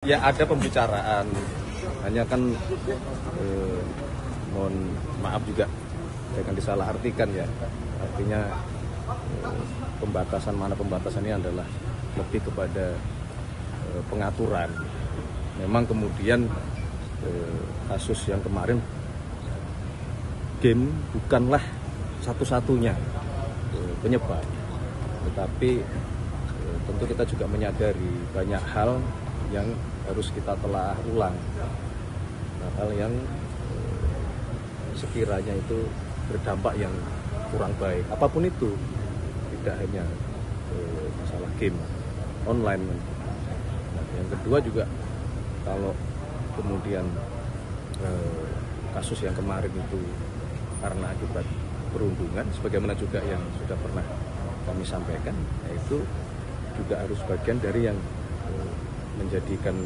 Ya ada pembicaraan, hanya kan mohon maaf juga jangan disalahartikan ya. Artinya pembatasan mana pembatasan ini adalah lebih kepada pengaturan. Memang kemudian kasus yang kemarin game bukanlah satu-satunya penyebab, tetapi tentu kita juga menyadari banyak hal yang harus kita telah ulang, hal yang sekiranya itu berdampak yang kurang baik, apapun itu, tidak hanya masalah game online. Nah, yang kedua juga kalau kemudian kasus yang kemarin itu karena akibat perundungan, sebagaimana juga yang sudah pernah kami sampaikan, yaitu juga harus bagian dari yang menjadikan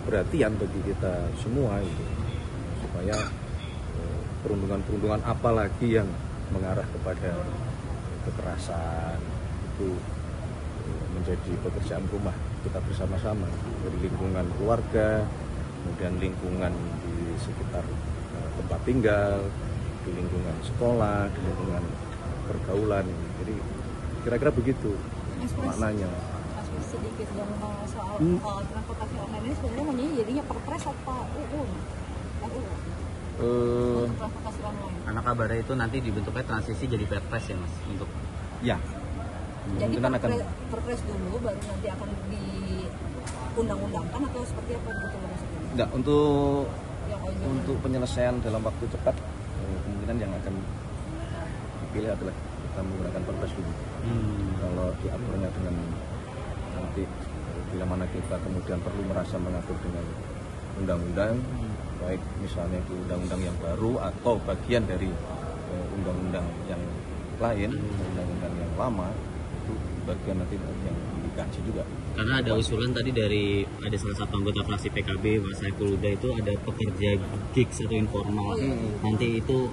perhatian bagi kita semua itu, supaya perundungan-perundungan apalagi yang mengarah kepada kekerasan itu menjadi pekerjaan rumah kita bersama-sama, dari lingkungan keluarga, kemudian lingkungan di sekitar tempat tinggal, di lingkungan sekolah, di lingkungan pergaulan. Jadi kira-kira begitu maknanya. Sedikit dong soal transportasi online ini sebenarnya maunya jadinya perpres apa UU? Transportasi online. Karena kabarnya itu nanti dibentuknya transisi jadi perpres ya mas untuk. Ya. Jadi perpres dulu baru nanti akan diundang-undangkan atau seperti apa gitu maksudnya? Enggak, untuk penyelesaian dalam waktu cepat kemungkinan yang akan dipilih adalah kita menggunakan perpres dulu. Kalau diaturnya dengan nanti bila mana kita kemudian perlu merasa mengatur dengan undang-undang, baik misalnya itu undang-undang yang baru atau bagian dari undang-undang yang lain, undang-undang yang lama, itu bagian nanti yang dikaji juga. Karena ada usulan tadi ada salah satu anggota fraksi PKB, Mas Saiful Huda, itu ada pekerja gigs atau informal. Nanti itu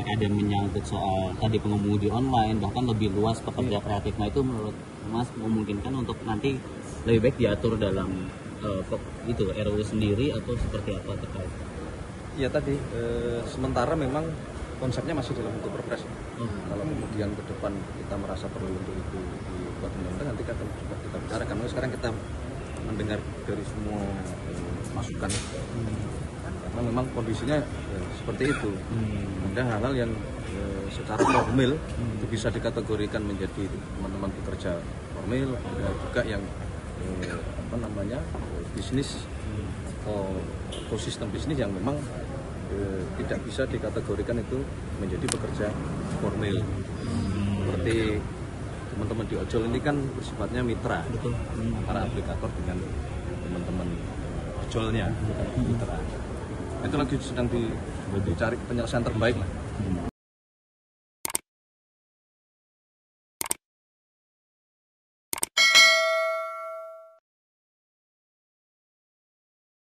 ada menyangkut soal tadi pengemudi online, bahkan lebih luas pekerja kreatif. Nah itu menurut Mas memungkinkan untuk nanti lebih baik diatur dalam itu RUU sendiri atau seperti apa terkait? Ya tadi sementara memang konsepnya masih dalam bentuk perpres. Kalau kemudian ke depan kita merasa perlu untuk itu dibuat undang-undang, nanti akan juga kita bicarakan. Sekarang kita mendengar dari semua masukan, karena memang kondisinya seperti itu. Ada hal-hal yang secara formil itu bisa dikategorikan menjadi teman-teman pekerja formil, ada juga yang bisnis atau ekosistem bisnis yang memang tidak bisa dikategorikan itu menjadi pekerja formil. Seperti teman-teman di ojol ini kan bersifatnya mitra. Betul. Antara aplikator dengan teman-teman ojolnya, mitra. Itu lagi sedang dicari penyelesaian terbaik lah.